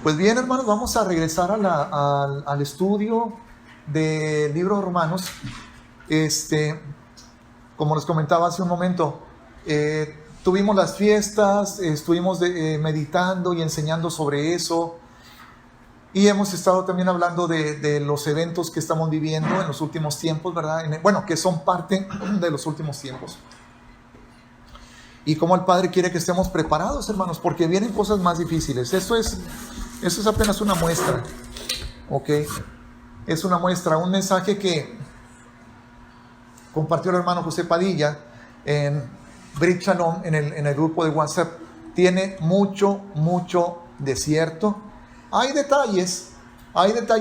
Pues bien, hermanos, vamos a regresar al estudio del libro de Romanos. Como les comentaba hace un momento, tuvimos las fiestas, estuvimos meditando y enseñando sobre eso. Y hemos estado también hablando de los eventos que estamos viviendo en los últimos tiempos, ¿verdad? Que son parte de los últimos tiempos. Y cómo el Padre quiere que estemos preparados, hermanos, porque vienen cosas más difíciles. Eso es apenas una muestra, ¿ok? Es una muestra, un mensaje que compartió el hermano José Padilla en Brit Shalom, en el grupo de WhatsApp. Tiene mucho de cierto. Hay detalles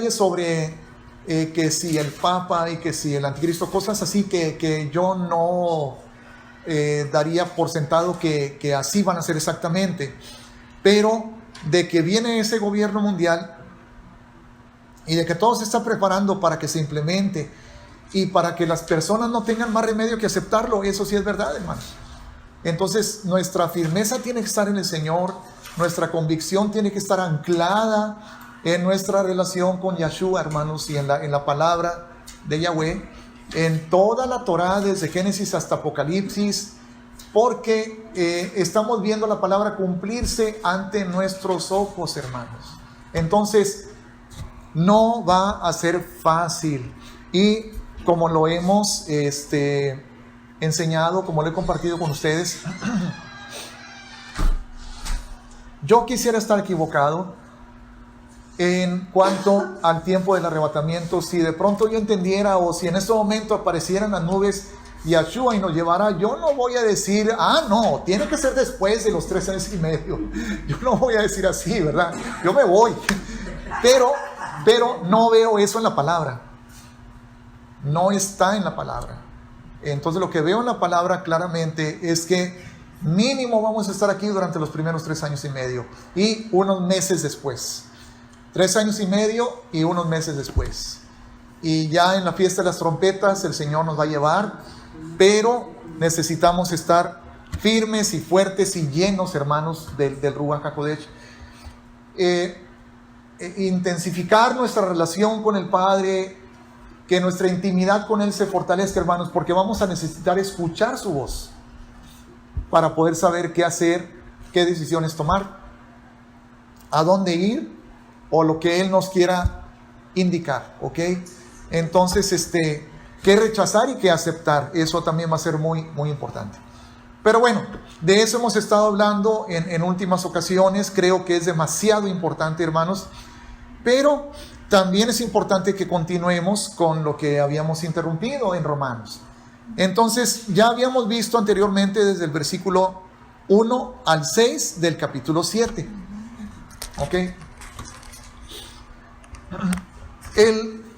sobre que si el Papa y que si el Anticristo, cosas así que yo no daría por sentado que así van a ser exactamente, pero de que viene ese gobierno mundial y de que todo se está preparando para que se implemente y para que las personas no tengan más remedio que aceptarlo, eso sí es verdad, hermanos. Entonces nuestra firmeza tiene que estar en el Señor, nuestra convicción tiene que estar anclada en nuestra relación con Yahshua, hermanos, y en la palabra de Yahweh, en toda la Torah, desde Génesis hasta Apocalipsis, porque estamos viendo la palabra cumplirse ante nuestros ojos, hermanos. Entonces, no va a ser fácil. Y como lo hemos enseñado, como lo he compartido con ustedes, yo quisiera estar equivocado en cuanto al tiempo del arrebatamiento. Si de pronto yo entendiera, o si en este momento aparecieran las nubes Yahshua y nos llevara, yo no voy a decir, no, tiene que ser después de los 3 años y medio. Yo no voy a decir así, ¿verdad? Yo me voy. Pero no veo eso en la palabra. No está en la palabra. Entonces lo que veo en la palabra claramente es que mínimo vamos a estar aquí durante los primeros 3 años y medio y unos meses después. 3 años y medio y unos meses después. Y ya en la fiesta de las trompetas el Señor nos va a llevar, pero necesitamos estar firmes y fuertes y llenos, hermanos, del Ruach HaKodesh. Intensificar nuestra relación con el Padre, que nuestra intimidad con Él se fortalezca, hermanos, porque vamos a necesitar escuchar su voz para poder saber qué hacer, qué decisiones tomar, a dónde ir, o lo que Él nos quiera indicar, ¿ok? Entonces, qué rechazar y qué aceptar, eso también va a ser muy importante. Pero bueno, de eso hemos estado hablando en últimas ocasiones. Creo que es demasiado importante, hermanos, pero también es importante que continuemos con lo que habíamos interrumpido en Romanos. Entonces, ya habíamos visto anteriormente desde el versículo 1 al 6 del capítulo 7, ¿ok?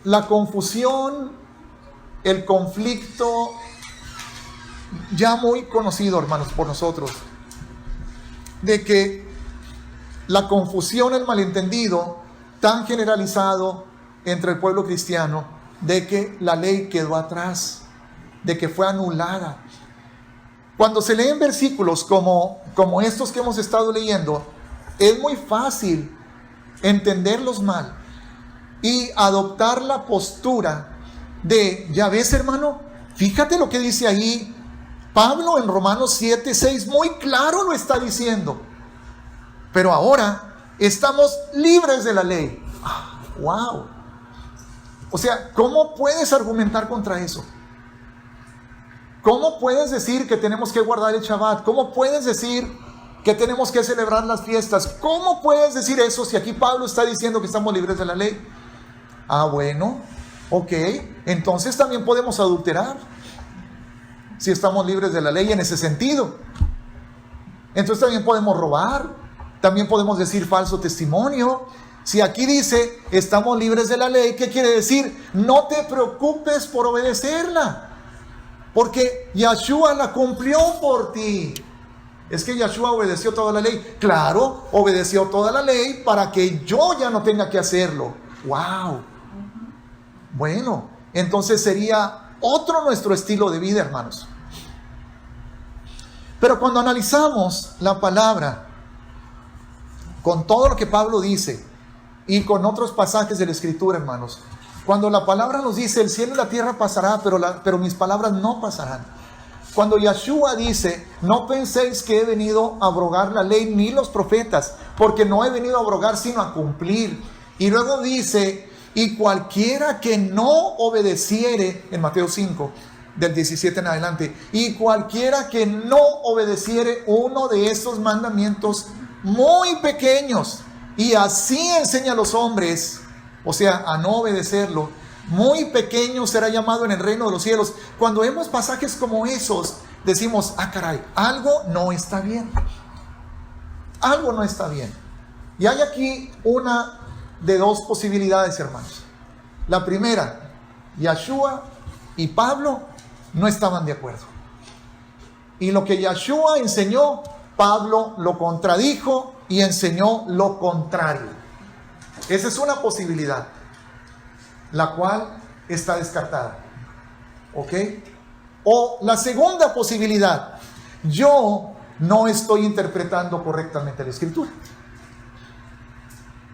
La confusión, el conflicto, ya muy conocido, hermanos, por nosotros, de que la confusión, el malentendido tan generalizado entre el pueblo cristiano, de que la ley quedó atrás, de que fue anulada. Cuando se leen versículos como estos que hemos estado leyendo, es muy fácil entenderlos mal y adoptar la postura de, ya ves, hermano, fíjate lo que dice ahí Pablo en Romanos 7:6, muy claro lo está diciendo, pero ahora estamos libres de la ley. ¡Wow! O sea, ¿cómo puedes argumentar contra eso? ¿Cómo puedes decir que tenemos que guardar el Shabbat? ¿Cómo puedes decir que tenemos que celebrar las fiestas? ¿Cómo puedes decir eso si aquí Pablo está diciendo que estamos libres de la ley? Bueno, ok, entonces también podemos adulterar si estamos libres de la ley en ese sentido. Entonces también podemos robar, también podemos decir falso testimonio. Si aquí dice estamos libres de la ley, ¿qué quiere decir? No te preocupes por obedecerla, porque Yahshua la cumplió por ti. Es que Yahshua obedeció toda la ley. Claro, obedeció toda la ley para que yo ya no tenga que hacerlo. ¡Wow! Bueno, entonces sería otro nuestro estilo de vida, hermanos. Pero cuando analizamos la palabra con todo lo que Pablo dice y con otros pasajes de la Escritura, hermanos. Cuando la palabra nos dice, el cielo y la tierra pasará, pero mis palabras no pasarán. Cuando Yeshua dice, no penséis que he venido a abrogar la ley ni los profetas, porque no he venido a abrogar sino a cumplir. Y luego dice, y cualquiera que no obedeciere, en Mateo 5, del 17 en adelante, y cualquiera que no obedeciere uno de estos mandamientos muy pequeños, y así enseña a los hombres, o sea, a no obedecerlo, muy pequeño será llamado en el reino de los cielos. Cuando vemos pasajes como esos, decimos, ah caray, algo no está bien. Algo no está bien. Y hay aquí una de dos posibilidades, hermanos. La primera, Yeshua y Pablo no estaban de acuerdo. Y lo que Yeshua enseñó, Pablo lo contradijo y enseñó lo contrario. Esa es una posibilidad, la cual está descartada. ¿Ok? O la segunda posibilidad, yo no estoy interpretando correctamente la Escritura.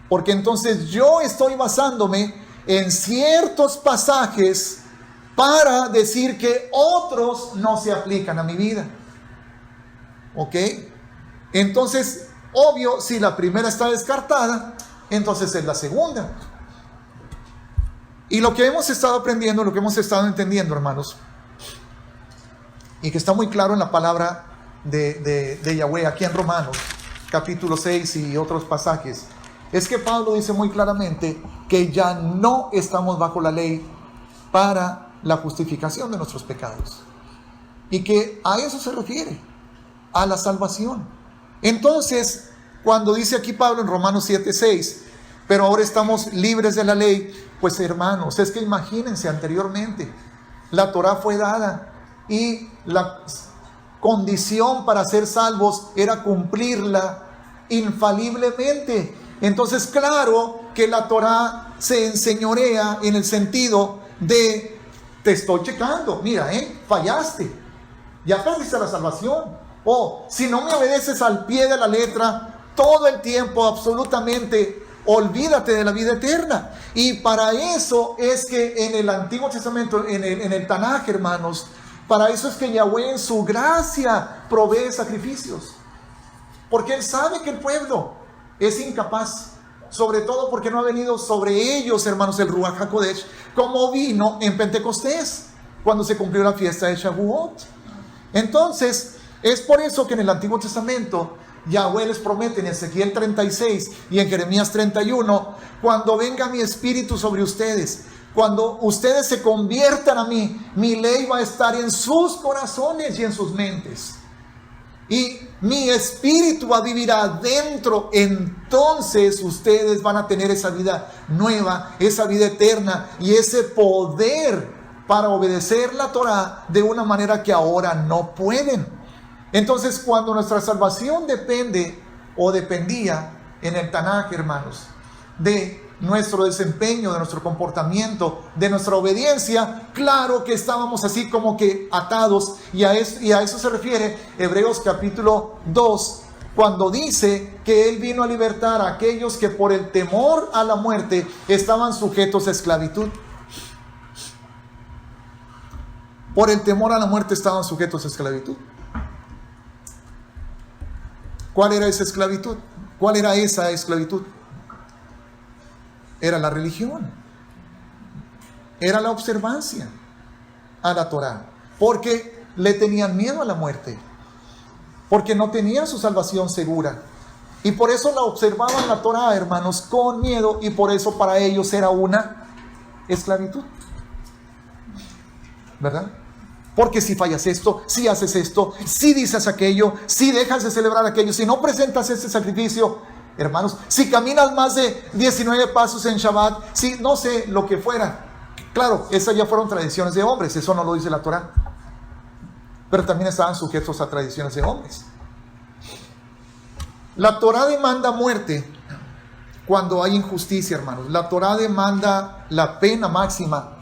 Porque entonces yo estoy basándome en ciertos pasajes para decir que otros no se aplican a mi vida. ¿Ok? Entonces, obvio, si la primera está descartada, entonces es la segunda. Y lo que hemos estado aprendiendo, lo que hemos estado entendiendo, hermanos, y que está muy claro en la palabra de Yahweh, aquí en Romanos, capítulo 6 y otros pasajes, es que Pablo dice muy claramente que ya no estamos bajo la ley para la justificación de nuestros pecados. Y que a eso se refiere, a la salvación. Entonces, cuando dice aquí Pablo en Romanos 7:6, pero ahora estamos libres de la ley, pues hermanos, es que imagínense, anteriormente la Torah fue dada y la condición para ser salvos era cumplirla infaliblemente. Entonces, claro que la Torah se enseñorea en el sentido de, te estoy checando, mira, fallaste, ya perdiste la salvación. O si no me obedeces al pie de la letra todo el tiempo, absolutamente, olvídate de la vida eterna. Y para eso es que en el Antiguo Testamento, en el Tanaj, hermanos, para eso es que Yahweh en su gracia provee sacrificios. Porque Él sabe que el pueblo es incapaz, sobre todo porque no ha venido sobre ellos, hermanos, el Ruach HaKodesh, como vino en Pentecostés, cuando se cumplió la fiesta de Shavuot. Entonces, es por eso que en el Antiguo Testamento Yahweh les promete en Ezequiel 36 y en Jeremías 31, cuando venga mi espíritu sobre ustedes, cuando ustedes se conviertan a mí, mi ley va a estar en sus corazones y en sus mentes. Y mi espíritu va a vivir adentro. Entonces ustedes van a tener esa vida nueva, esa vida eterna y ese poder para obedecer la Torah de una manera que ahora no pueden. Entonces, cuando nuestra salvación depende o dependía en el Tanaj, hermanos, de nuestro desempeño, de nuestro comportamiento, de nuestra obediencia, claro que estábamos así como que atados, y a eso se refiere Hebreos capítulo 2, cuando dice que Él vino a libertar a aquellos que por el temor a la muerte estaban sujetos a esclavitud. Por el temor a la muerte estaban sujetos a esclavitud. ¿Cuál era esa esclavitud? ¿Cuál era esa esclavitud? Era la religión. Era la observancia a la Torah. Porque le tenían miedo a la muerte. Porque no tenían su salvación segura. Y por eso la observaban la Torah, hermanos, con miedo. Y por eso para ellos era una esclavitud. ¿Verdad? Porque si fallas esto, si haces esto, si dices aquello, si dejas de celebrar aquello, si no presentas este sacrificio, hermanos, si caminas más de 19 pasos en Shabbat, si no sé lo que fuera. Claro, esas ya fueron tradiciones de hombres, eso no lo dice la Torah. Pero también estaban sujetos a tradiciones de hombres. La Torah demanda muerte cuando hay injusticia, hermanos. La Torah demanda la pena máxima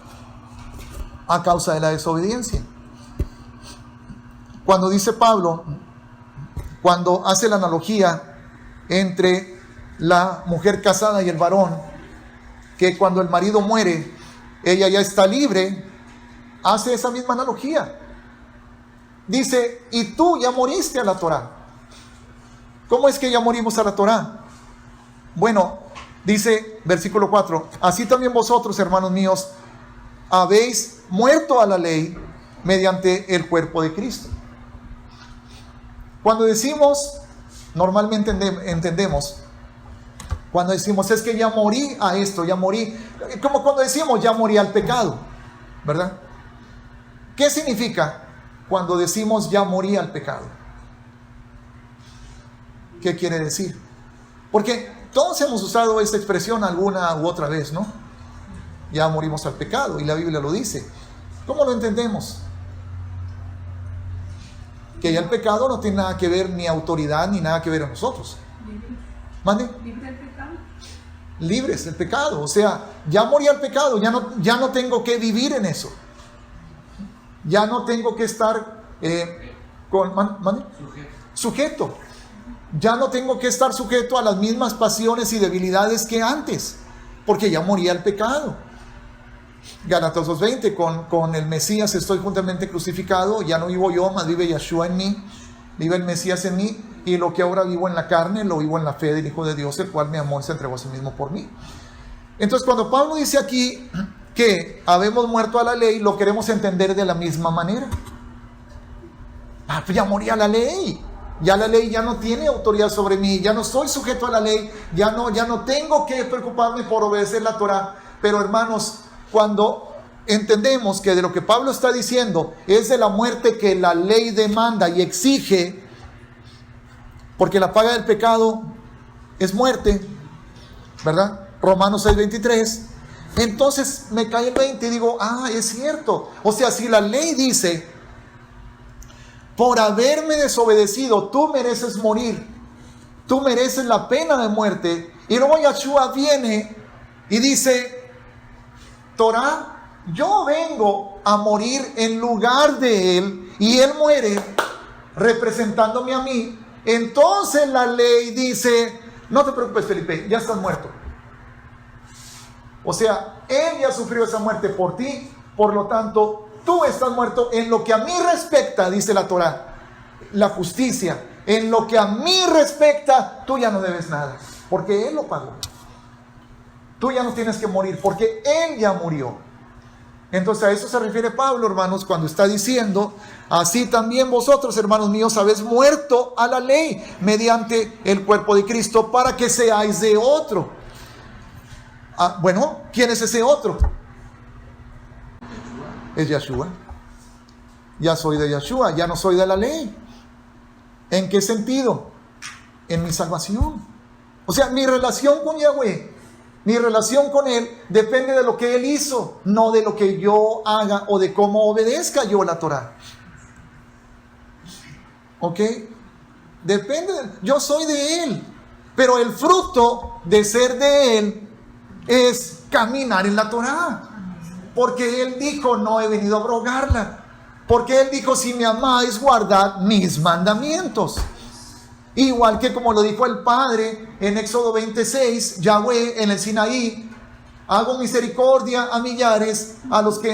a causa de la desobediencia. Cuando dice Pablo, cuando hace la analogía entre la mujer casada y el varón, que cuando el marido muere, ella ya está libre, hace esa misma analogía. Dice, y tú ya moriste a la Torá. ¿Cómo es que ya morimos a la Torá? Bueno, dice versículo 4, así también vosotros, hermanos míos, habéis muerto a la ley mediante el cuerpo de Cristo. Cuando decimos, normalmente entendemos, cuando decimos, es que ya morí a esto, ya morí, como cuando decimos, ya morí al pecado, ¿verdad? ¿Qué significa cuando decimos, ya morí al pecado? ¿Qué quiere decir? Porque todos hemos usado esta expresión alguna u otra vez, ¿no? Ya morimos al pecado, y la Biblia lo dice. ¿Cómo lo entendemos? Que ya el pecado no tiene nada que ver ni autoridad ni nada que ver a nosotros. ¿Mande? ¿Libre del pecado? Libres del pecado, o sea, ya morí al pecado, ya no tengo que vivir en eso. Ya no tengo que estar sujeto. Ya no tengo que estar sujeto a las mismas pasiones y debilidades que antes, porque ya morí al pecado. Gálatas 2:20, con el Mesías estoy juntamente crucificado, ya no vivo yo, mas vive Yeshua en mí, vive el Mesías en mí, y lo que ahora vivo en la carne, lo vivo en la fe del Hijo de Dios, el cual me amó y se entregó a sí mismo por mí. Entonces, cuando Pablo dice aquí que habemos muerto a la ley, lo queremos entender de la misma manera. Pues ya morí a la ley. Ya la ley ya no tiene autoridad sobre mí, ya no soy sujeto a la ley, ya no tengo que preocuparme por obedecer la Torah. Pero hermanos, cuando entendemos que de lo que Pablo está diciendo es de la muerte que la ley demanda y exige, porque la paga del pecado es muerte, ¿verdad? Romanos 6:23. Entonces me cae el 20 y digo, es cierto. O sea, si la ley dice, por haberme desobedecido, tú mereces morir, tú mereces la pena de muerte, y luego Yeshua viene y dice, Torah, yo vengo a morir en lugar de él, y él muere representándome a mí. Entonces la ley dice, no te preocupes, Felipe, ya estás muerto. O sea, él ya sufrió esa muerte por ti, por lo tanto, tú estás muerto en lo que a mí respecta, dice la Torá, la justicia. En lo que a mí respecta, tú ya no debes nada, porque él lo pagó. Tú ya no tienes que morir, porque él ya murió. Entonces a eso se refiere Pablo, hermanos, cuando está diciendo, así también vosotros, hermanos míos, habéis muerto a la ley mediante el cuerpo de Cristo, para que seáis de otro. Bueno, ¿quién es ese otro? Es Yeshua. Ya soy de Yeshua, ya no soy de la ley. ¿En qué sentido? En mi salvación. O sea, mi relación con Yahweh, mi relación con Él depende de lo que Él hizo, no de lo que yo haga o de cómo obedezca yo la Torah. ¿Ok? Depende, yo soy de Él, pero el fruto de ser de Él es caminar en la Torah. Porque Él dijo, no he venido a abrogarla. Porque Él dijo, si me amáis, guardad mis mandamientos. Igual que como lo dijo el Padre en Éxodo 26, Yahweh en el Sinaí, hago misericordia a millares, a los que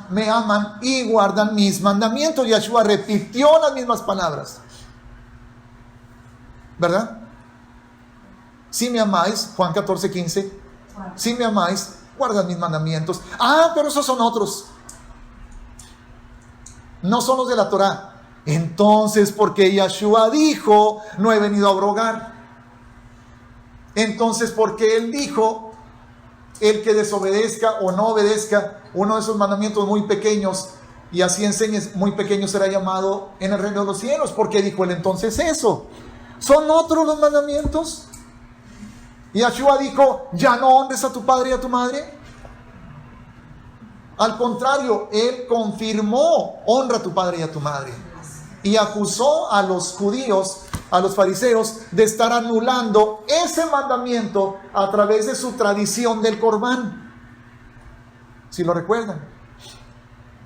me aman y guardan mis mandamientos. Yeshua repitió las mismas palabras, ¿verdad? Si me amáis, Juan 14:15, si me amáis, guardad mis mandamientos. Pero esos son otros, no son los de la Torah. Entonces, porque Yeshua dijo, no he venido a abrogar. Entonces, porque Él dijo, el que desobedezca o no obedezca uno de esos mandamientos muy pequeños, y así enseñes, muy pequeño será llamado en el reino de los cielos. Porque dijo Él entonces eso? ¿Son otros los mandamientos? Y Yeshua dijo, ya no honres a tu padre y a tu madre. Al contrario, Él confirmó, honra a tu padre y a tu madre. Y acusó a los judíos, a los fariseos, de estar anulando ese mandamiento a través de su tradición del Corbán. Si lo recuerdan.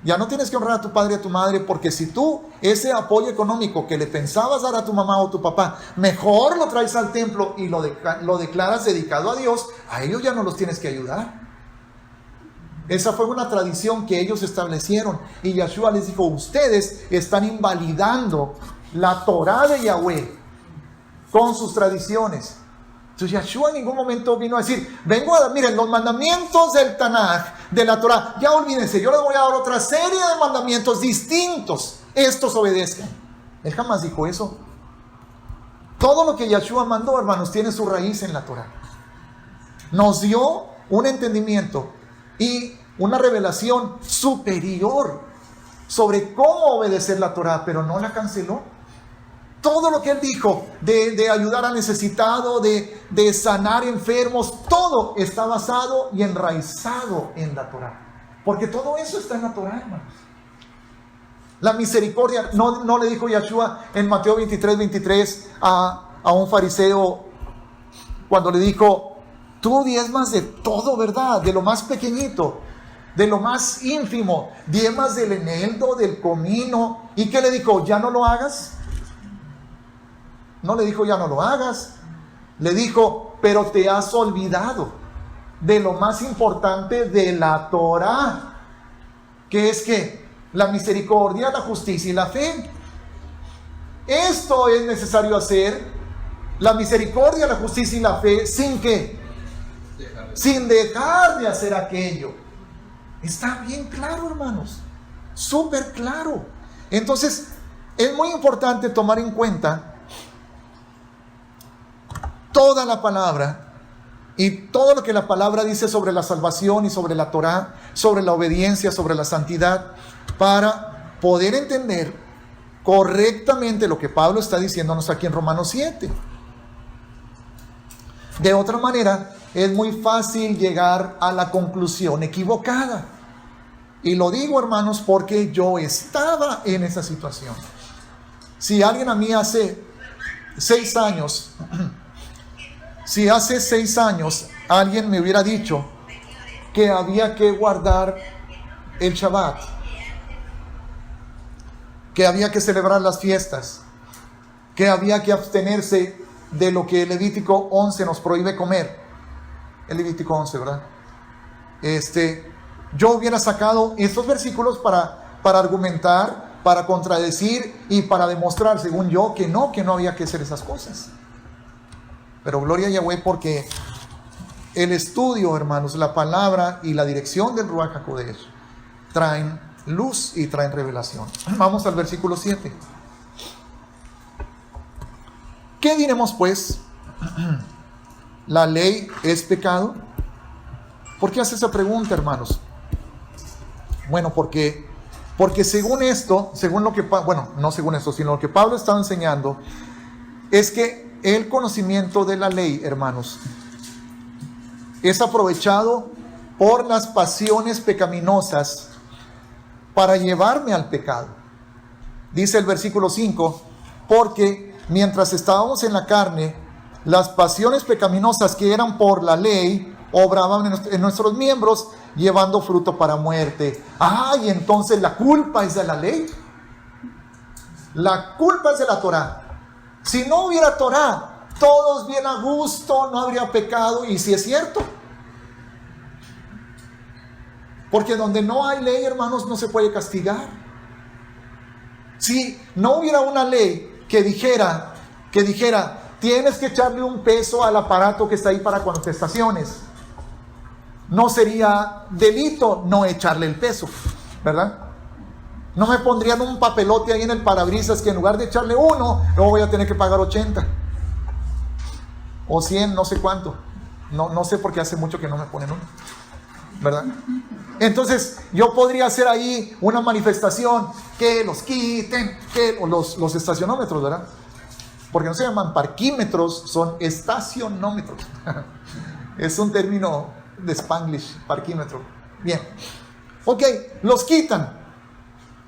Ya no tienes que honrar a tu padre y a tu madre, porque si tú ese apoyo económico que le pensabas dar a tu mamá o tu papá, mejor lo traes al templo y lo declaras dedicado a Dios, a ellos ya no los tienes que ayudar. Esa fue una tradición que ellos establecieron. Y Yahshua les dijo, ustedes están invalidando la Torah de Yahweh con sus tradiciones. Entonces Yahshua en ningún momento vino a decir, vengo a dar, miren, los mandamientos del Tanaj, de la Torah, ya olvídense, yo les voy a dar otra serie de mandamientos distintos, estos obedezcan. Él jamás dijo eso. Todo lo que Yahshua mandó, hermanos, tiene su raíz en la Torah. Nos dio un entendimiento y una revelación superior sobre cómo obedecer la Torah, pero no la canceló. Todo lo que Él dijo de ayudar al necesitado, de sanar enfermos, todo está basado y enraizado en la Torah. Porque todo eso está en la Torah, hermanos. La misericordia, no le dijo Yahshua en Mateo 23 a un fariseo cuando le dijo, tú diezmas de todo, ¿verdad? De lo más pequeñito, de lo más ínfimo, diezmas del eneldo, del comino. ¿Y qué le dijo? ¿Ya no lo hagas? No le dijo ya no lo hagas, le dijo, pero te has olvidado de lo más importante de la Torah, que es que la misericordia, la justicia y la fe. Esto es necesario hacer, la misericordia, la justicia y la fe, ¿sin qué? Sin dejar de hacer aquello. Está bien claro, hermanos, súper claro. Entonces, es muy importante tomar en cuenta toda la palabra y todo lo que la palabra dice sobre la salvación y sobre la Torah, sobre la obediencia, sobre la santidad, para poder entender correctamente lo que Pablo está diciéndonos aquí en Romanos 7. De otra manera, es muy fácil llegar a la conclusión equivocada. Y lo digo, hermanos, porque yo estaba en esa situación. Si alguien a mí hace 6 años... Si hace 6 años alguien me hubiera dicho que había que guardar el Shabbat, que había que celebrar las fiestas, que había que abstenerse de lo que el Levítico 11 nos prohíbe comer, el Levítico 11, ¿verdad? Yo hubiera sacado estos versículos para argumentar, para contradecir y para demostrar, según yo, que no había que hacer esas cosas. Pero gloria a Yahweh, porque el estudio, hermanos, la palabra y la dirección del Ruach HaKodesh traen luz y traen revelación. Vamos al versículo 7. ¿Qué diremos pues? ¿La ley es pecado? ¿Por qué hace esa pregunta, hermanos? Bueno, porque según esto, según lo que, bueno, no según esto, sino lo que Pablo estaba enseñando, es que el conocimiento de la ley, hermanos, es aprovechado por las pasiones pecaminosas para llevarme al pecado. Dice el versículo 5, porque mientras estábamos en la carne, las pasiones pecaminosas que eran por la ley obraban en nuestros miembros, llevando fruto para muerte. Y entonces la culpa es de la ley. La culpa es de la Torah. Si no hubiera Torah, todos bien a gusto, no habría pecado. Y si es cierto, porque donde no hay ley, hermanos, no se puede castigar. Si no hubiera una ley que dijera, tienes que echarle un peso al aparato que está ahí para cuando te estaciones, no sería delito no echarle el peso, ¿verdad? No me pondrían un papelote ahí en el parabrisas que en lugar de echarle 1, luego voy a tener que pagar 80 o 100, no sé cuánto. No sé, porque hace mucho que no me ponen uno, ¿verdad? Entonces yo podría hacer ahí una manifestación que los quiten, los estacionómetros, ¿verdad? Porque no se llaman parquímetros, son estacionómetros. Es un término de Spanglish, parquímetro. Bien, ok, los quitan.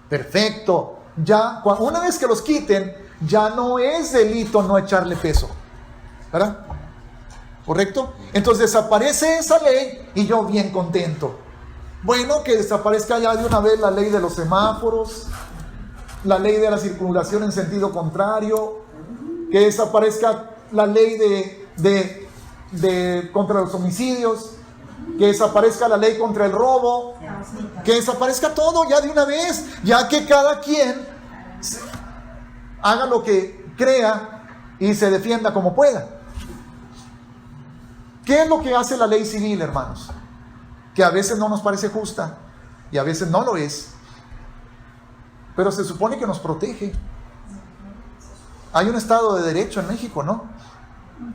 Perfecto. Ya, una vez que los quiten, ya no es delito no echarle peso, ¿verdad? ¿Correcto? Entonces desaparece esa ley y yo bien contento. Bueno, que desaparezca ya de una vez la ley de los semáforos, la ley de la circulación en sentido contrario, que desaparezca la ley contra los homicidios, que desaparezca la ley contra el robo, que desaparezca todo ya de una vez, ya que cada quien haga lo que crea y se defienda como pueda. ¿Qué es lo que hace la ley civil, hermanos? Que a veces no nos parece justa y a veces no lo es, pero se supone que nos protege. Hay un Estado de Derecho en México, ¿no?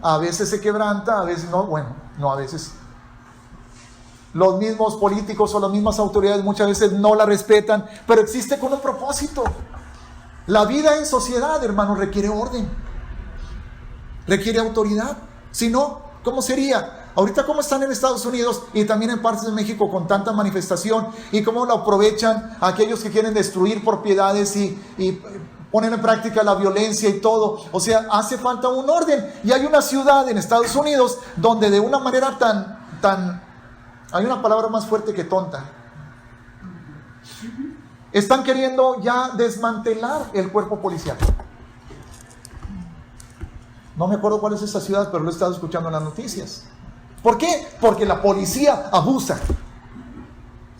A veces se quebranta, a veces no, bueno, no a veces. Los mismos políticos o las mismas autoridades muchas veces no la respetan, pero existe con un propósito. La vida en sociedad, hermanos, requiere orden, requiere autoridad. Si no, ¿cómo sería? Ahorita cómo están en Estados Unidos y también en partes de México con tanta manifestación y cómo lo aprovechan aquellos que quieren destruir propiedades y poner en práctica la violencia y todo. O sea, hace falta un orden. Y hay una ciudad en Estados Unidos donde de una manera hay una palabra más fuerte que tonta, están queriendo ya desmantelar el cuerpo policial. No me acuerdo cuál es esa ciudad, pero lo he estado escuchando en las noticias. ¿Por qué? Porque la policía abusa.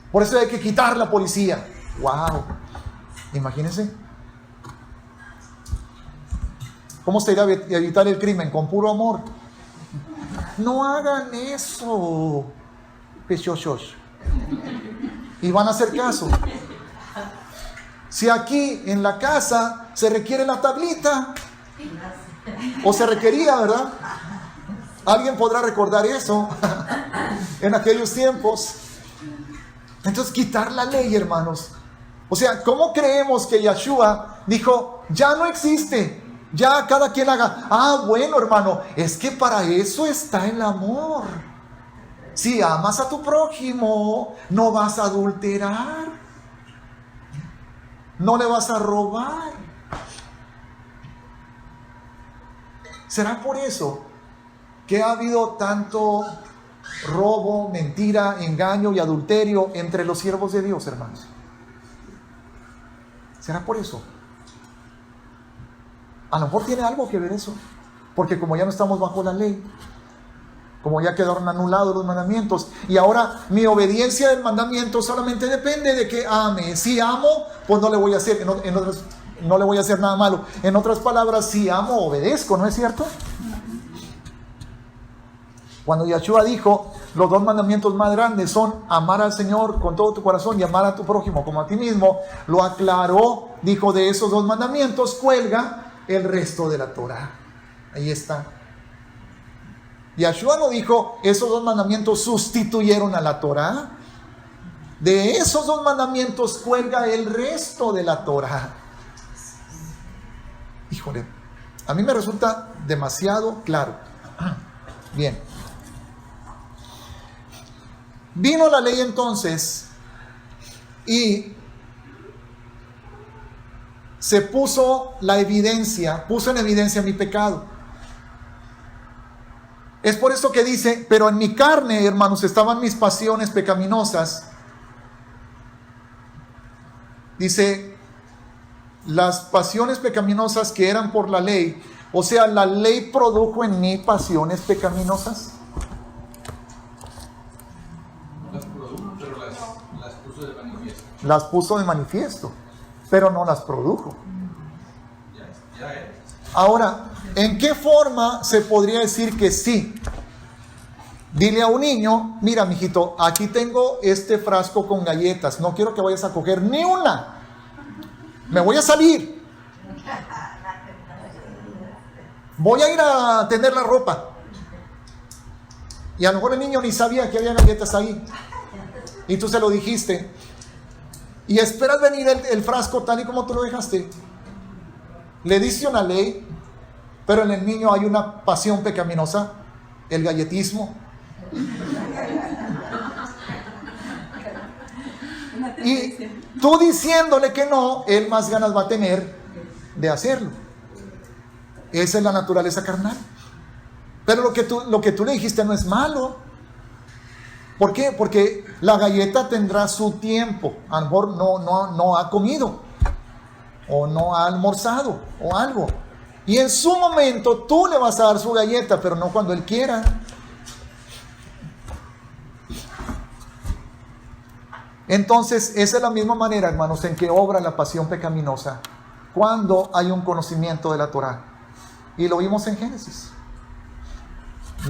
Por eso hay que quitar la policía. ¡Wow! Imagínense. ¿Cómo se irá a evitar el crimen? Con puro amor. No hagan eso, pechochos. Y van a hacer caso. Si aquí en la casa se requiere la tablita, o se requería, ¿verdad? Alguien podrá recordar eso en aquellos tiempos. Entonces, quitar la ley, hermanos. O sea, ¿cómo creemos que Yeshua dijo, ya no existe? Ya cada quien haga. Ah, bueno, hermano, es que para eso está el amor. Si amas a tu prójimo, no vas a adulterar, no le vas a robar. ¿Será por eso que ha habido tanto robo, mentira, engaño y adulterio entre los siervos de Dios, hermanos? ¿Será por eso? A lo mejor tiene algo que ver eso, porque como ya no estamos bajo la ley, como ya quedaron anulados los mandamientos, y ahora mi obediencia del mandamiento solamente depende de que ame. Si amo, pues no le voy a hacer, no le voy a hacer nada malo. En otras palabras, si amo, obedezco, ¿no es cierto? Cuando Yeshua dijo, los dos mandamientos más grandes son amar al Señor con todo tu corazón y amar a tu prójimo como a ti mismo, lo aclaró, dijo, de esos dos mandamientos cuelga el resto de la Torah. Ahí está. Yeshua no dijo, esos dos mandamientos sustituyeron a la Torah. De esos dos mandamientos cuelga el resto de la Torah. Híjole, a mí me resulta demasiado claro. Bien. Vino la ley entonces y se puso en evidencia mi pecado. Es por eso que dice, pero en mi carne, hermanos, estaban mis pasiones pecaminosas. Dice, las pasiones pecaminosas que eran por la ley, o sea, la ley produjo en mí pasiones pecaminosas. Las produjo, pero las puso de manifiesto. Las puso de manifiesto, pero no las produjo. Ya es. Ahora, ¿en qué forma se podría decir que sí? Dile a un niño, mira, mijito, aquí tengo este frasco con galletas, no quiero que vayas a coger ni una, me voy a salir, voy a ir a tender la ropa. Y a lo mejor el niño ni sabía que había galletas ahí, y tú se lo dijiste, y esperas venir el frasco tal y como tú lo dejaste. Le diste una ley, pero en el niño hay una pasión pecaminosa, el galletismo. Y tú diciéndole que no, él más ganas va a tener de hacerlo. Esa es la naturaleza carnal. Pero lo que tú le dijiste no es malo. ¿Por qué? Porque la galleta tendrá su tiempo. A lo mejor no ha comido, o no ha almorzado, o algo. Y en su momento tú le vas a dar su galleta, pero no cuando él quiera. Entonces, esa es la misma manera, hermanos, en que obra la pasión pecaminosa cuando hay un conocimiento de la Torah. Y lo vimos en Génesis.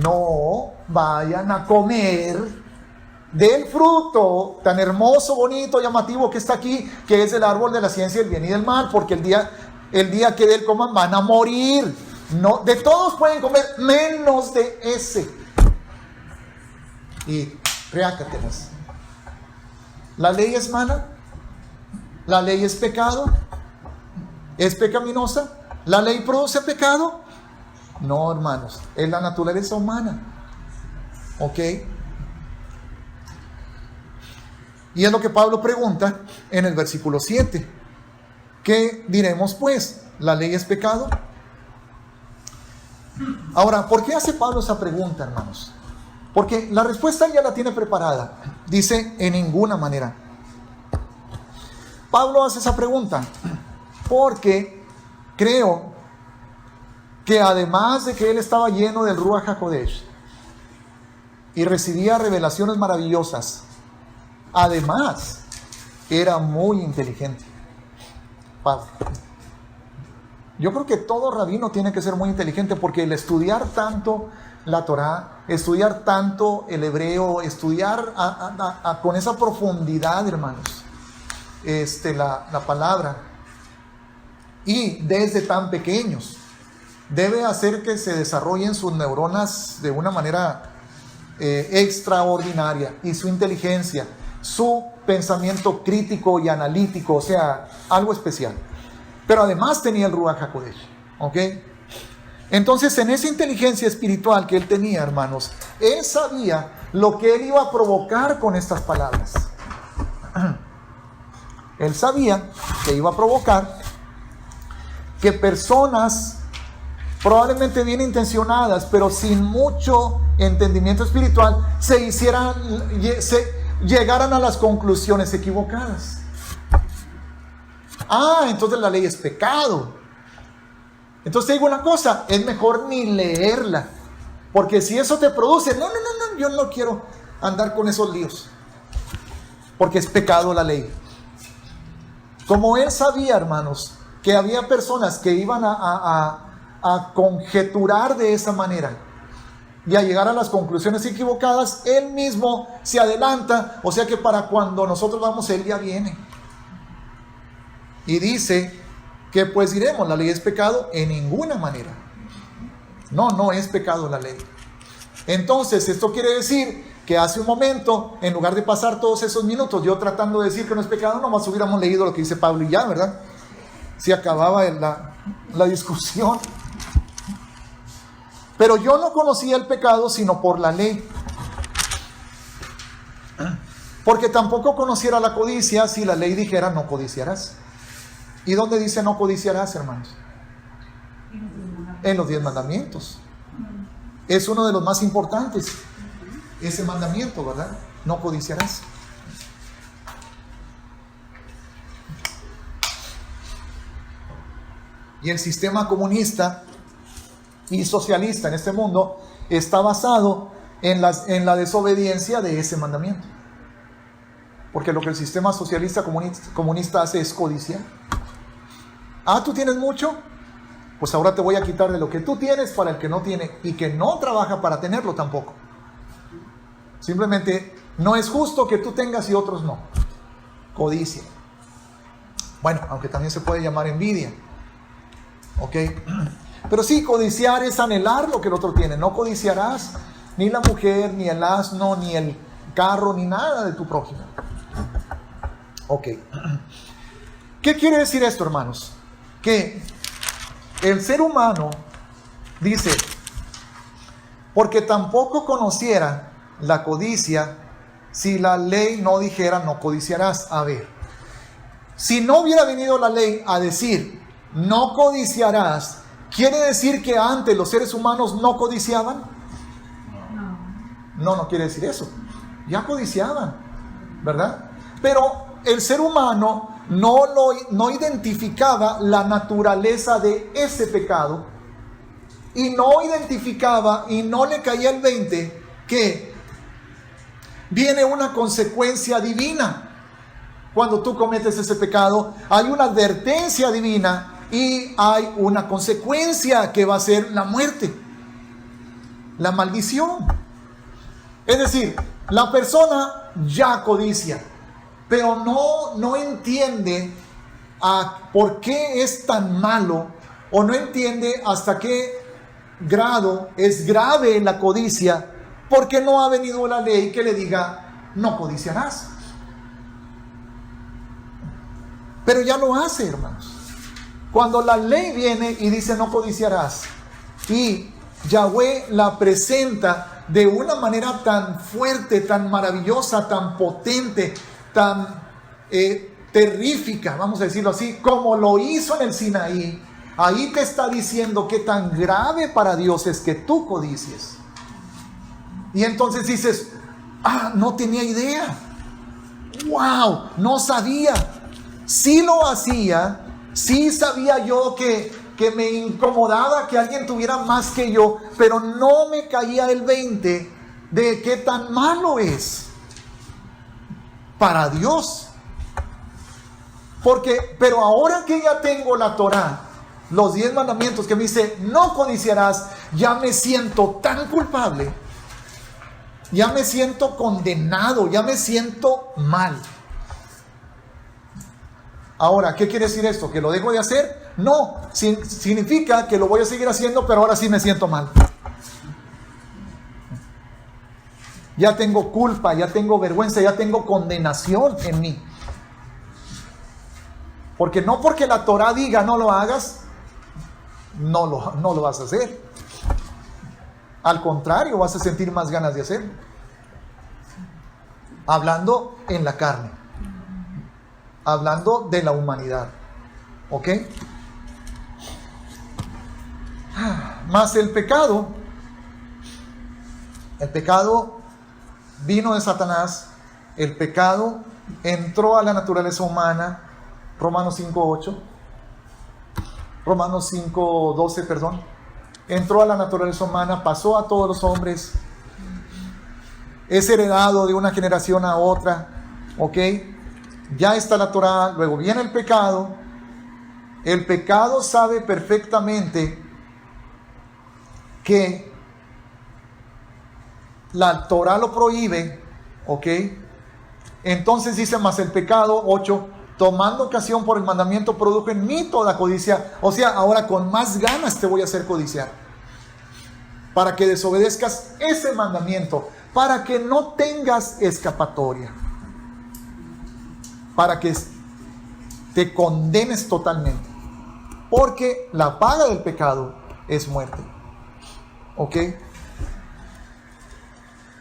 No vayan a comer del fruto tan hermoso, bonito, llamativo que está aquí, que es el árbol de la ciencia del bien y del mal, porque el día que de él coman van a morir. No, de todos pueden comer, menos de ese. Y reácatelas. ¿La ley es mala? ¿La ley es pecado? ¿Es pecaminosa? ¿La ley produce pecado? No, hermanos, es la naturaleza humana. ¿Ok? Y es lo que Pablo pregunta en el versículo 7. ¿Qué diremos pues? ¿La ley es pecado? Ahora, ¿por qué hace Pablo esa pregunta, hermanos? Porque la respuesta ya la tiene preparada. Dice, en ninguna manera. Pablo hace esa pregunta porque creo que además de que él estaba lleno del Ruach HaKodesh y recibía revelaciones maravillosas, además era muy inteligente. Pablo. Yo creo que todo rabino tiene que ser muy inteligente, porque el estudiar tanto la Torah, estudiar tanto el hebreo, estudiar con esa profundidad, hermanos, la palabra, y desde tan pequeños, debe hacer que se desarrollen sus neuronas de una manera extraordinaria, y su inteligencia, su pensamiento crítico y analítico, o sea, algo especial. Pero además tenía el Ruach HaKodesh, ¿ok? Entonces, en esa inteligencia espiritual que él tenía, hermanos, él sabía lo que él iba a provocar con estas palabras. Él sabía que iba a provocar que personas probablemente bien intencionadas, pero sin mucho entendimiento espiritual, llegaran a las conclusiones equivocadas. Entonces la ley es pecado. Entonces te digo una cosa, es mejor ni leerla, porque si eso te produce, no, yo no quiero andar con esos líos, porque es pecado la ley. Como él sabía, hermanos, que había personas que iban a conjeturar de esa manera y a llegar a las conclusiones equivocadas, él mismo se adelanta, o sea que para cuando nosotros vamos, él ya viene. Y dice que pues diremos, ¿la ley es pecado? En ninguna manera. No es pecado la ley. Entonces, esto quiere decir que hace un momento, en lugar de pasar todos esos minutos yo tratando de decir que no es pecado, nomás hubiéramos leído lo que dice Pablo y ya, ¿verdad? Se acababa la discusión. Pero yo no conocía el pecado sino por la ley. Porque tampoco conociera la codicia si la ley dijera no codiciarás. ¿Y dónde dice no codiciarás, hermanos? En los 10 mandamientos. Es uno de los más importantes, ese mandamiento, ¿verdad? No codiciarás. Y el sistema comunista y socialista en este mundo está basado en la desobediencia de ese mandamiento. Porque lo que el sistema socialista comunista hace es codiciar. ¿Tú tienes mucho? Pues ahora te voy a quitar de lo que tú tienes para el que no tiene y que no trabaja para tenerlo tampoco. Simplemente no es justo que tú tengas y otros no. Codicia. Bueno, aunque también se puede llamar envidia. ¿Ok? Pero sí, codiciar es anhelar lo que el otro tiene. No codiciarás ni la mujer, ni el asno, ni el carro, ni nada de tu prójimo. Ok. ¿Qué quiere decir esto, hermanos? Que el ser humano, dice, porque tampoco conociera la codicia si la ley no dijera no codiciarás. A ver, si no hubiera venido la ley a decir no codiciarás, ¿quiere decir que antes los seres humanos no codiciaban? No quiere decir eso. ya codiciaban, ¿verdad? Pero el ser humano no identificaba la naturaleza de ese pecado y no identificaba y no le caía el 20 que viene una consecuencia divina. Cuando tú cometes ese pecado, hay una advertencia divina y hay una consecuencia que va a ser la muerte, la maldición. Es decir, la persona ya codicia, pero no entiende por qué es tan malo, o no entiende hasta qué grado es grave la codicia, porque no ha venido la ley que le diga no codiciarás. Pero ya lo hace, hermanos. Cuando la ley viene y dice no codiciarás, y Yahweh la presenta de una manera tan fuerte, tan maravillosa, tan potente, tan terrífica, vamos a decirlo así, como lo hizo en el Sinaí, ahí te está diciendo que tan grave para Dios es que tú codicies. Y entonces dices, no tenía idea, wow, no sabía. Sí lo hacía, sí sabía yo que me incomodaba que alguien tuviera más que yo, pero no me caía el 20 de qué tan malo es para Dios. Pero ahora que ya tengo la Torá, los 10 mandamientos que me dice no codiciarás, ya me siento tan culpable, ya me siento condenado, ya me siento mal. Ahora, ¿qué quiere decir esto? ¿Que lo dejo de hacer? No, significa que lo voy a seguir haciendo, pero ahora sí me siento mal. Ya tengo culpa, ya tengo vergüenza, ya tengo condenación en mí. Porque no porque la Torá diga no lo hagas, no lo vas a hacer. Al contrario, vas a sentir más ganas de hacerlo. Hablando en la carne. Hablando de la humanidad. ¿Ok? Más el pecado vino de Satanás. El pecado entró a la naturaleza humana. Romanos 5:8. Romanos 5:12, perdón. Entró a la naturaleza humana, pasó a todos los hombres. Es heredado de una generación a otra. ¿Ok? Ya está la Torá, luego viene el pecado. El pecado sabe perfectamente que la Torá lo prohíbe, ¿ok? Entonces dice, más el pecado, 8, tomando ocasión por el mandamiento, produjo en mí toda codicia. O sea, ahora con más ganas te voy a hacer codiciar, para que desobedezcas ese mandamiento, para que no tengas escapatoria, para que te condenes totalmente, porque la paga del pecado es muerte. ¿Ok?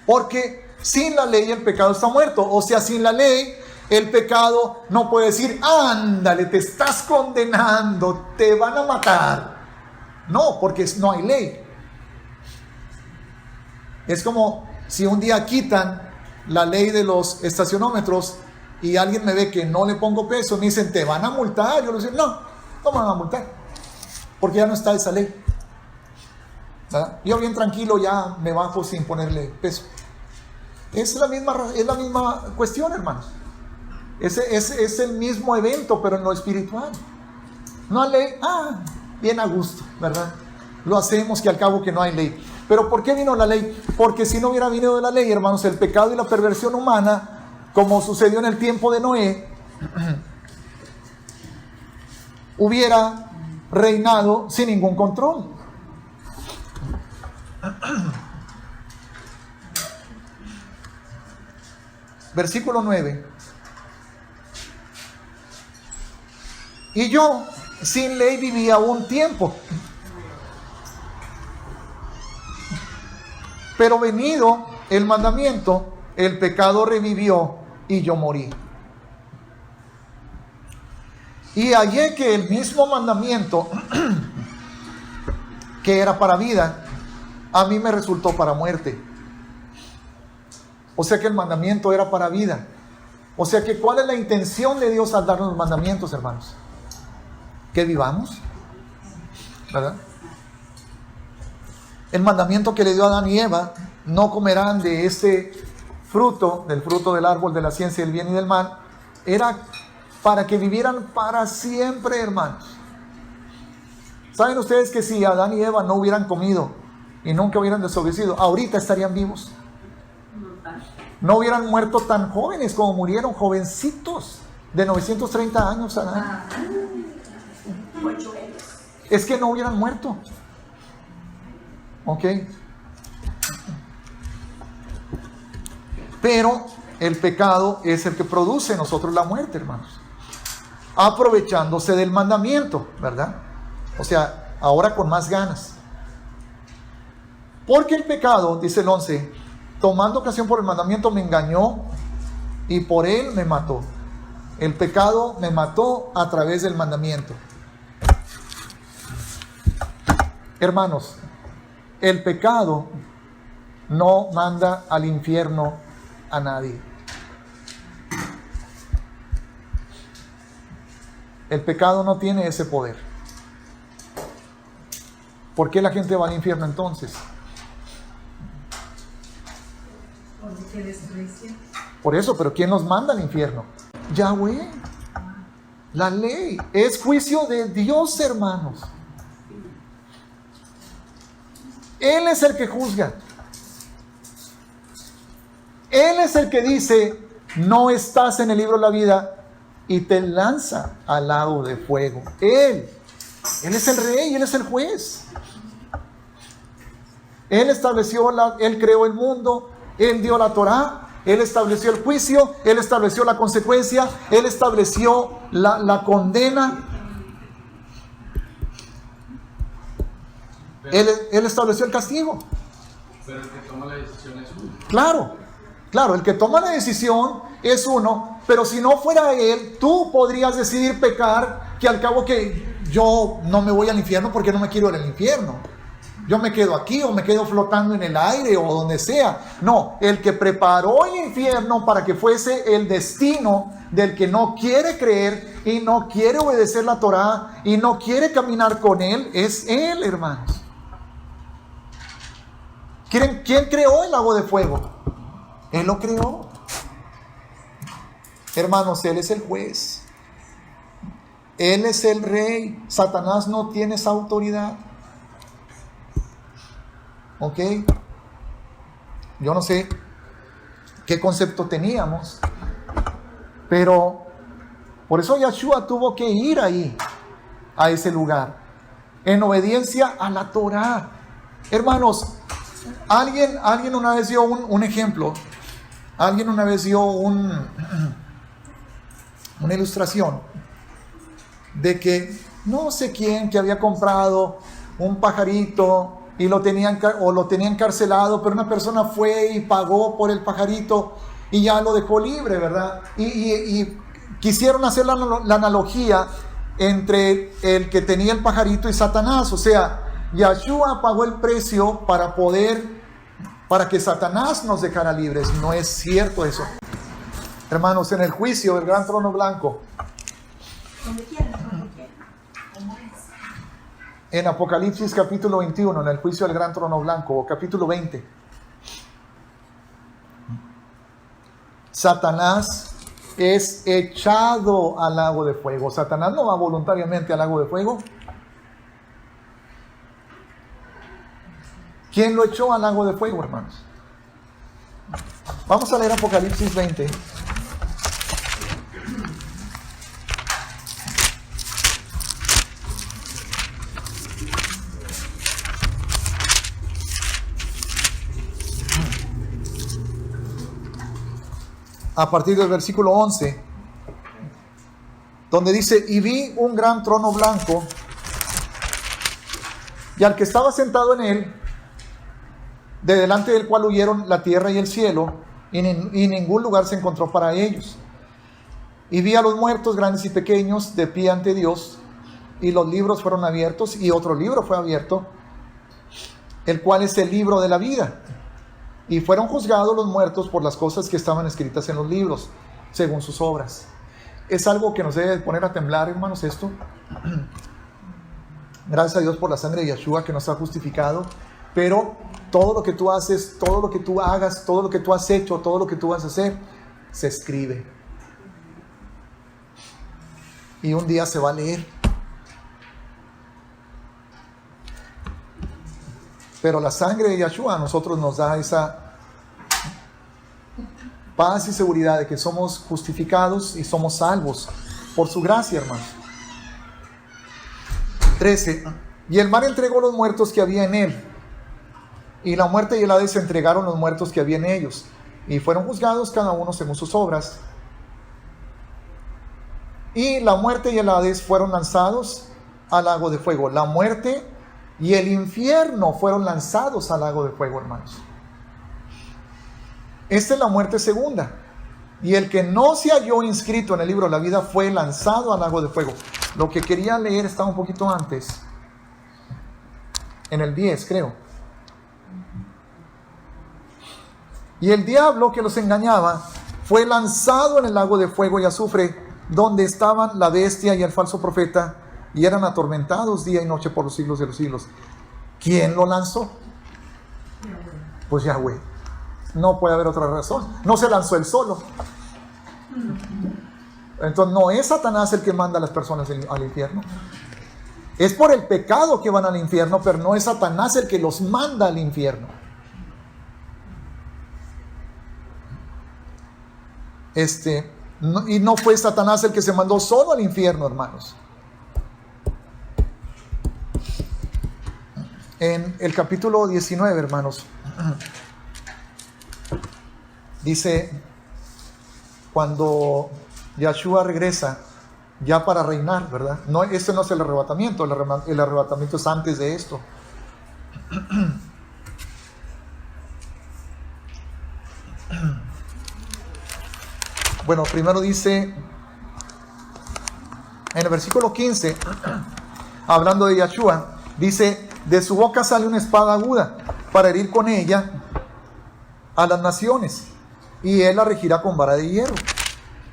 Porque sin la ley el pecado está muerto. O sea, sin la ley el pecado no puede decir, ándale, te estás condenando, te van a matar. No, porque no hay ley. Es como si un día quitan la ley de los estacionómetros y alguien me ve que no le pongo peso, me dicen, te van a multar. Yo le digo, no me van a multar, porque ya no está esa ley. ¿Verdad? Yo bien tranquilo ya me bajo sin ponerle peso. Es la misma cuestión, hermanos. Es el mismo evento, pero en lo espiritual. No hay ley, bien a gusto, ¿verdad? Lo hacemos, que al cabo que no hay ley. Pero ¿por qué vino la ley? Porque si no hubiera venido de la ley, hermanos, el pecado y la perversión humana, como sucedió en el tiempo de Noé, hubiera reinado sin ningún control. Versículo 9. Y yo sin ley vivía un tiempo, pero venido el mandamiento, el pecado revivió y yo morí. Y hallé que el mismo mandamiento que era para vida, a mí me resultó para muerte. O sea que el mandamiento era para vida. O sea que ¿cuál es la intención de Dios al darnos los mandamientos, hermanos? Que vivamos, ¿verdad? El mandamiento que le dio a Adán y Eva: no comerán de este fruto, del fruto del árbol de la ciencia del bien y del mal, era para que vivieran para siempre, hermanos. ¿Saben ustedes que si Adán y Eva no hubieran comido y nunca hubieran desobedecido, ahorita estarían vivos? No hubieran muerto tan jóvenes como murieron, jovencitos de 930 años, Adán. Es que no hubieran muerto. ¿Ok? Pero el pecado es el que produce en nosotros la muerte, hermanos. Aprovechándose del mandamiento, ¿verdad? O sea, ahora con más ganas. Porque el pecado, dice el 11, tomando ocasión por el mandamiento, me engañó y por él me mató. El pecado me mató a través del mandamiento. Hermanos, el pecado no manda al infierno a nadie. El pecado no tiene ese poder. ¿Por qué la gente va al infierno entonces? Por eso, pero ¿quién nos manda al infierno? Yahweh. La ley es juicio de Dios, hermanos. Él es el que juzga. Él es el que dice: no estás en el libro de la vida, y te lanza al lago de fuego. Él es el rey, Él es el juez. Él estableció, Él creó el mundo, Él dio la Torá, Él estableció el juicio, Él estableció la consecuencia, Él estableció la condena. Él estableció el castigo. Pero el que toma la decisión es uno. Claro, el que toma la decisión es uno, pero si no fuera Él, tú podrías decidir pecar, que al cabo que yo no me voy al infierno porque no me quiero ir al infierno. Yo me quedo aquí o me quedo flotando en el aire o donde sea. No, el que preparó el infierno para que fuese el destino del que no quiere creer y no quiere obedecer la Torá y no quiere caminar con Él, es Él, hermanos. ¿Quién creó el lago de fuego? Él lo creó. Hermanos, Él es el juez. Él es el rey. Satanás no tiene esa autoridad. ¿Ok? Yo no sé qué concepto teníamos, pero por eso Yahshua tuvo que ir ahí, a ese lugar, en obediencia a la Torá. Hermanos, alguien una vez dio un ejemplo. Alguien una vez dio una ilustración de que no sé quién que había comprado un pajarito y lo tenían encarcelado, pero una persona fue y pagó por el pajarito y ya lo dejó libre, ¿verdad? Y quisieron hacer la analogía entre el que tenía el pajarito y Satanás. O sea, Yahshua pagó el precio para que Satanás nos dejara libres. No es cierto eso. Hermanos, en el juicio del gran trono blanco, en Apocalipsis capítulo 21, en el juicio del gran trono blanco, o capítulo 20, Satanás es echado al lago de fuego. Satanás no va voluntariamente al lago de fuego. ¿Quién lo echó al lago de fuego, hermanos? Vamos a leer Apocalipsis 20. A partir del versículo 11, donde dice: y vi un gran trono blanco, y al que estaba sentado en él, de delante del cual huyeron la tierra y el cielo, y ningún lugar se encontró para ellos. Y vi a los muertos, grandes y pequeños, de pie ante Dios, y los libros fueron abiertos, y otro libro fue abierto, el cual es el libro de la vida. Y fueron juzgados los muertos por las cosas que estaban escritas en los libros, según sus obras. Es algo que nos debe poner a temblar, hermanos, esto. Gracias a Dios por la sangre de Yeshua que nos ha justificado. Pero todo lo que tú haces, todo lo que tú hagas, todo lo que tú has hecho, todo lo que tú vas a hacer, se escribe. Y un día se va a leer. Pero la sangre de Yeshua a nosotros nos da esa paz y seguridad de que somos justificados y somos salvos por su gracia, hermanos. 13. Y el mar entregó los muertos que había en él, y la muerte y el Hades entregaron los muertos que había en ellos, y fueron juzgados cada uno según sus obras. Y la muerte y el Hades fueron lanzados al lago de fuego. La muerte y el infierno fueron lanzados al lago de fuego, hermanos. Esta es la muerte segunda. Y el que no se halló inscrito en el libro de la vida fue lanzado al lago de fuego. Lo que quería leer estaba un poquito antes. En el 10, creo. Y el diablo que los engañaba fue lanzado en el lago de fuego y azufre, donde estaban la bestia y el falso profeta, y eran atormentados día y noche por los siglos de los siglos. ¿Quién lo lanzó? Pues Yahweh. No puede haber otra razón. No se lanzó él solo. Entonces no es Satanás el que manda a las personas al infierno. Es por el pecado que van al infierno, pero no es Satanás el que los manda al infierno. Y no fue Satanás el que se mandó solo al infierno, hermanos. En el capítulo 19, hermanos, dice, cuando Yeshua regresa ya para reinar, ¿verdad? No, este no es el arrebatamiento, el arrebatamiento es antes de esto. Bueno, primero dice, en el versículo 15, hablando de Yeshua, dice, de su boca sale una espada aguda para herir con ella a las naciones, y él la regirá con vara de hierro.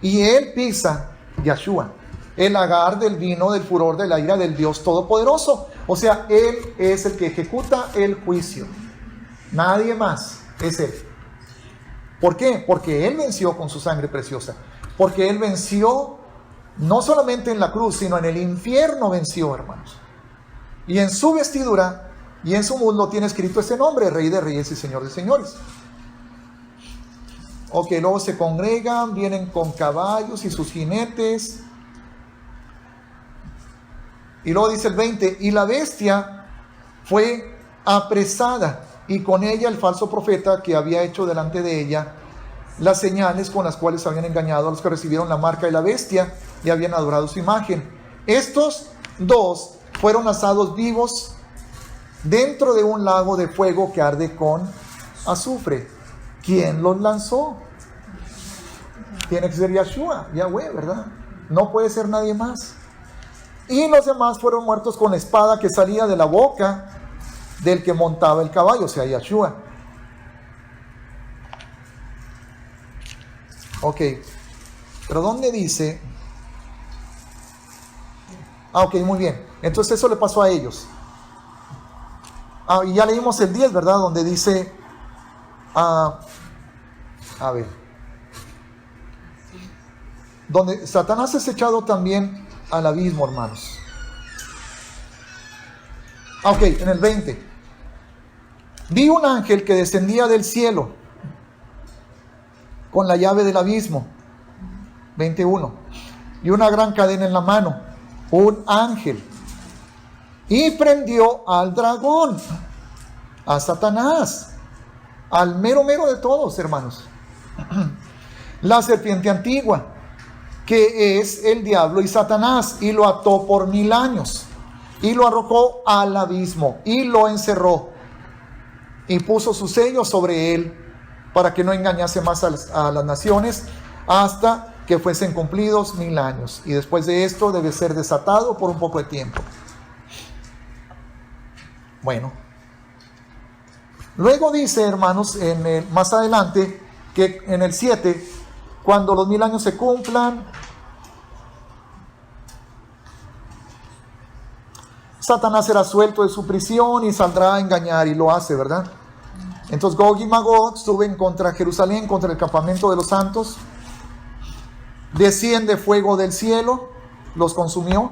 Y él pisa, Yeshua, el lagar del vino del furor de la ira del Dios Todopoderoso. O sea, él es el que ejecuta el juicio. Nadie más, es él. ¿Por qué? Porque él venció con su sangre preciosa. Porque él venció no solamente en la cruz, sino en el infierno venció, hermanos. Y en su vestidura y en su muslo tiene escrito este nombre: Rey de Reyes y Señor de Señores. Ok, luego se congregan, vienen con caballos y sus jinetes. Y luego dice el 20, y la bestia fue apresada, y con ella el falso profeta que había hecho delante de ella las señales con las cuales habían engañado a los que recibieron la marca de la bestia y habían adorado su imagen. Estos dos fueron asados vivos dentro de un lago de fuego que arde con azufre. ¿Quién los lanzó? Tiene que ser Yeshua, Yahweh, ¿verdad? No puede ser nadie más. Y los demás fueron muertos con la espada que salía de la boca del que montaba el caballo, o sea, Yeshua. Ok, pero ¿dónde dice? Ok, muy bien. Entonces eso le pasó a ellos. Y ya leímos el 10, ¿verdad? Donde dice, a ver, donde Satanás es echado también al abismo, hermanos. Ok, en el 20. Vi un ángel que descendía del cielo con la llave del abismo. 21. Y una gran cadena en la mano. Un ángel. Y prendió al dragón, a Satanás, al mero de todos, hermanos. La serpiente antigua, que es el diablo y Satanás, y lo ató por 1000 años, y lo arrojó al abismo, y lo encerró, y puso su sello sobre él, para que no engañase más a las naciones, hasta que fuesen cumplidos 1000 años. Y después de esto debe ser desatado por un poco de tiempo. Bueno, Luego dice, hermanos, más adelante, que en el 7, cuando los 1000 años se cumplan, Satanás será suelto de su prisión y saldrá a engañar, y lo hace, ¿verdad? Entonces Gog y Magog suben contra Jerusalén, contra el campamento de los santos. Desciende fuego del cielo, los consumió.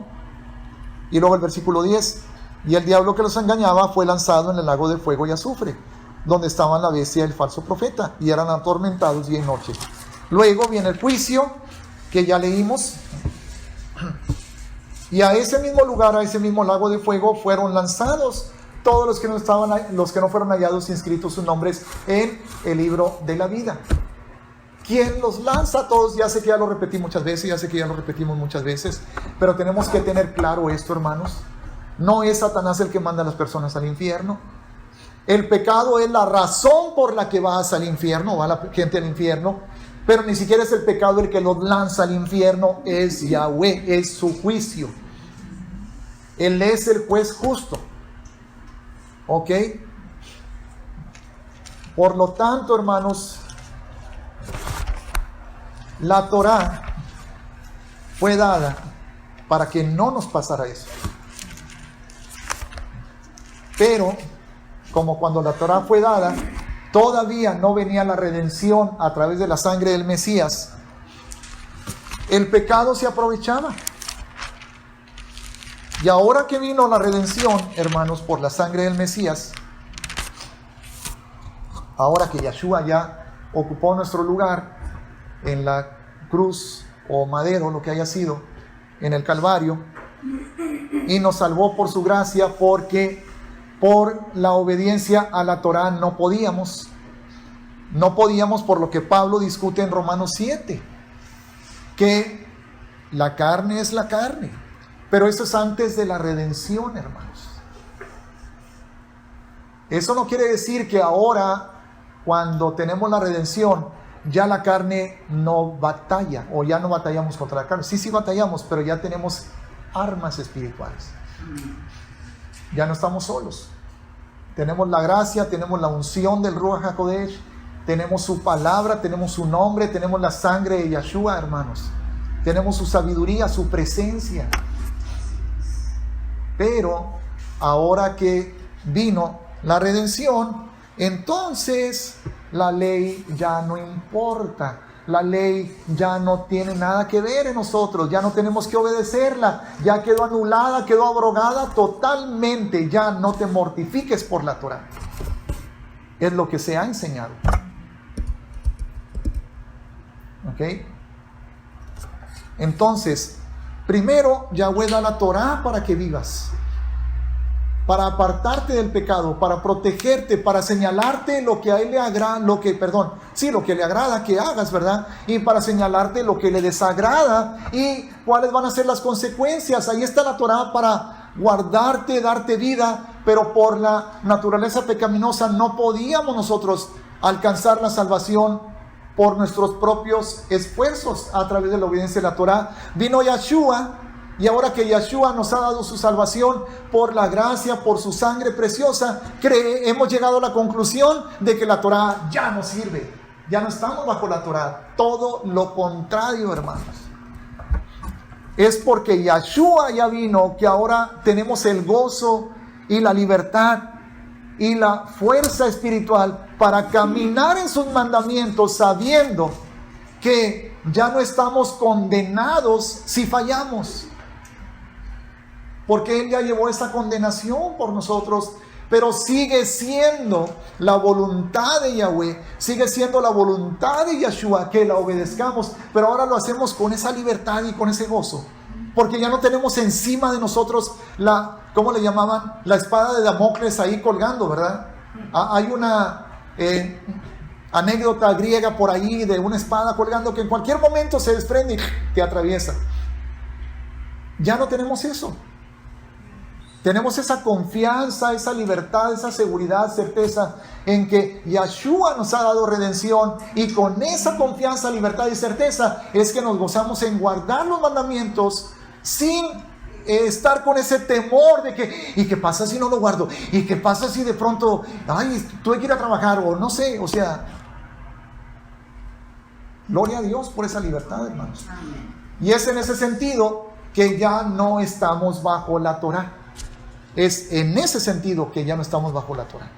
Y luego el versículo 10, y el diablo que los engañaba fue lanzado en el lago de fuego y azufre, donde estaban la bestia y el falso profeta, y eran atormentados día y noche. Luego viene el juicio, que ya leímos. Y a ese mismo lugar, a ese mismo lago de fuego, fueron lanzados todos los que no fueron hallados inscritos sus nombres en el libro de la vida. ¿Quién los lanza? Todos, ya sé que ya lo repetí muchas veces, ya sé que ya lo repetimos muchas veces, pero tenemos que tener claro esto, hermanos. No es Satanás el que manda a las personas al infierno. El pecado es la razón por la que vas al infierno, va la gente al infierno, pero ni siquiera es el pecado el que los lanza al infierno, es Yahweh, es su juicio. Él es el juez justo. ¿Ok? Por lo tanto, hermanos, la Torá fue dada para que no nos pasara eso. Pero, como cuando la Torá fue dada, todavía no venía la redención a través de la sangre del Mesías, el pecado se aprovechaba. Y ahora que vino la redención, hermanos, por la sangre del Mesías, ahora que Yeshua ya ocupó nuestro lugar en la cruz o madero, lo que haya sido, en el Calvario, y nos salvó por su gracia, porque por la obediencia a la Torá no podíamos por lo que Pablo discute en Romanos 7, que la carne es la carne. Pero eso es antes de la redención, hermanos. Eso no quiere decir que ahora, cuando tenemos la redención, ya la carne no batalla, o ya no batallamos contra la carne. Sí batallamos, pero ya tenemos armas espirituales. Ya no estamos solos. Tenemos la gracia, tenemos la unción del Ruach HaKodesh, tenemos su palabra, tenemos su nombre, tenemos la sangre de Yeshua, hermanos. Tenemos su sabiduría, su presencia. Pero ahora que vino la redención, entonces la ley ya no importa. La ley ya no tiene nada que ver en nosotros, ya no tenemos que obedecerla, ya quedó anulada, quedó abrogada totalmente. Ya no te mortifiques por la Torá. Es lo que se ha enseñado. ¿Ok? Entonces, primero, Yahweh da la Torá para que vivas, para apartarte del pecado, para protegerte, para señalarte lo que a él le agrada, lo que le agrada que hagas, ¿verdad? Y para señalarte lo que le desagrada y cuáles van a ser las consecuencias. Ahí está la Torá para guardarte, darte vida, pero por la naturaleza pecaminosa no podíamos nosotros alcanzar la salvación por nuestros propios esfuerzos a través de la obediencia de la Torá. Vino Yeshua, y ahora que Yeshua nos ha dado su salvación por la gracia, por su sangre preciosa, hemos llegado a la conclusión de que la Torá ya no sirve. Ya no estamos bajo la Torá. Todo lo contrario, hermanos. Es porque Yeshua ya vino que ahora tenemos el gozo y la libertad y la fuerza espiritual para caminar en sus mandamientos, sabiendo que ya no estamos condenados si fallamos, porque Él ya llevó esa condenación por nosotros. Pero sigue siendo la voluntad de Yahweh, sigue siendo la voluntad de Yeshua que la obedezcamos, pero ahora lo hacemos con esa libertad y con ese gozo, porque ya no tenemos encima de nosotros ¿cómo le llamaban? La espada de Damocles ahí colgando, ¿verdad? Hay una anécdota griega por ahí de una espada colgando que en cualquier momento se desprende y te atraviesa. Ya no tenemos eso. Tenemos esa confianza, esa libertad, esa seguridad, certeza en que Yeshua nos ha dado redención, y con esa confianza, libertad y certeza es que nos gozamos en guardar los mandamientos sin estar con ese temor de que, ¿y qué pasa si no lo guardo? ¿Y qué pasa si de pronto, ay, tuve que ir a trabajar? O no sé, o sea, gloria a Dios por esa libertad, hermanos. Y es en ese sentido que ya no estamos bajo la Torá. Es en ese sentido que ya no estamos bajo la Torá.